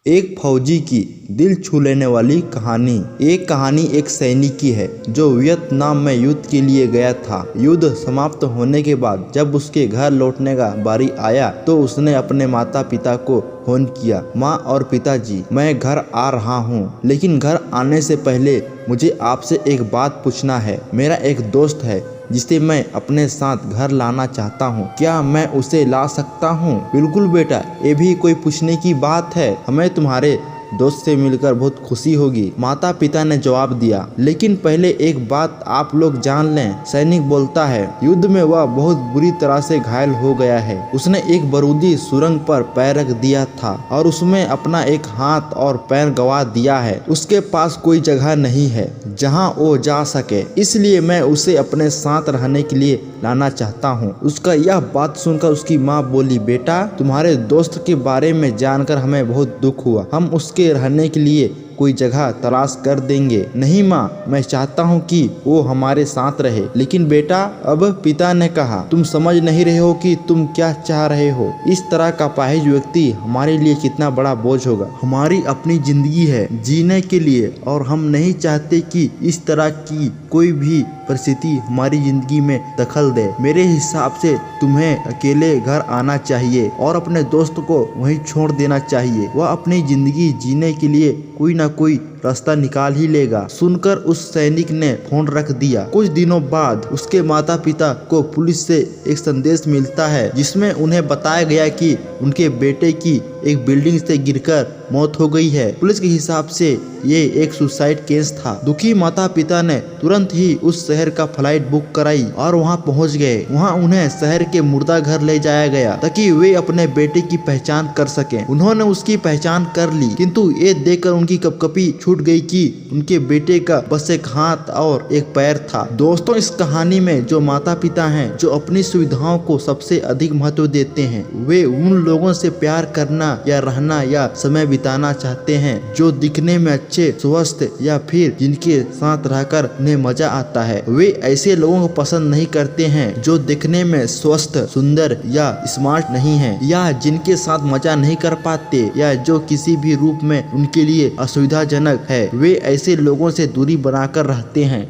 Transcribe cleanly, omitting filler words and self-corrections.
एक फौजी की दिल छू लेने वाली कहानी। एक कहानी एक सैनिक की है जो वियतनाम में युद्ध के लिए गया था। युद्ध समाप्त होने के बाद जब उसके घर लौटने का बारी आया तो उसने अपने माता पिता को फोन किया, माँ और पिताजी, मैं घर आ रहा हूँ, लेकिन घर आने से पहले मुझे आपसे एक बात पूछना है। मेरा एक दोस्त है जिसे मैं अपने साथ घर लाना चाहता हूँ, क्या मैं उसे ला सकता हूँ? बिल्कुल बेटा, ये भी कोई पूछने की बात है, हमें तुम्हारे दोस्त से मिलकर बहुत खुशी होगी, माता पिता ने जवाब दिया। लेकिन पहले एक बात आप लोग जान लें, सैनिक बोलता है, युद्ध में वह बहुत बुरी तरह से घायल हो गया है। उसने एक बारूदी सुरंग पर पैर रख दिया था और उसमें अपना एक हाथ और पैर गंवा दिया है। उसके पास कोई जगह नहीं है जहां वो जा सके, इसलिए मैं उसे अपने साथ रहने के लिए लाना चाहता हूँ। उसका यह बात सुनकर उसकी माँ बोली, बेटा, तुम्हारे दोस्त के बारे में जानकर हमें बहुत दुख हुआ, हम उसके रहने के लिए कोई जगह तलाश कर देंगे। नहीं माँ, मैं चाहता हूँ कि वो हमारे साथ रहे। लेकिन बेटा, अब पिता ने कहा, तुम समझ नहीं रहे हो कि तुम क्या चाह रहे हो। इस तरह का अपाहिज व्यक्ति हमारे लिए कितना बड़ा बोझ होगा। हमारी अपनी जिंदगी है जीने के लिए और हम नहीं चाहते कि इस तरह की कोई भी परिस्थिति हमारी जिंदगी में दखल दे। मेरे हिसाब से तुम्हें अकेले घर आना चाहिए और अपने दोस्त को वहीं छोड़ देना चाहिए। वह अपनी जिंदगी जीने के लिए कोई ना कोई रास्ता निकाल ही लेगा। सुनकर उस सैनिक ने फोन रख दिया। कुछ दिनों बाद उसके माता पिता को पुलिस से एक संदेश मिलता है जिसमें उन्हें बताया गया कि उनके बेटे की एक बिल्डिंग से गिरकर मौत हो गई है। पुलिस के हिसाब से ये एक सुसाइड केस था। दुखी माता पिता ने तुरंत ही उस शहर का फ्लाइट बुक कराई और वहां पहुंच गए। वहां उन्हें शहर के मुर्दा घर ले जाया गया ताकि वे अपने बेटे की पहचान कर सकें। उन्होंने उसकी पहचान कर ली, किंतु ये देखकर उनकी कपकपी छूट गई कि उनके बेटे का बस एक हाथ और एक पैर था। दोस्तों, इस कहानी में जो माता पिता हैं जो अपनी सुविधाओं को सबसे अधिक महत्व देते हैं, वे उन लोगों से प्यार करना या रहना या समय बिताना चाहते हैं जो दिखने में अच्छे, स्वस्थ या फिर जिनके साथ रहकर उन्हें मजा आता है। वे ऐसे लोगों को पसंद नहीं करते हैं जो दिखने में स्वस्थ, सुंदर या स्मार्ट नहीं हैं, या जिनके साथ मजा नहीं कर पाते, या जो किसी भी रूप में उनके लिए असुविधाजनक है। वे ऐसे लोगों से दूरी बनाकर रहते हैं।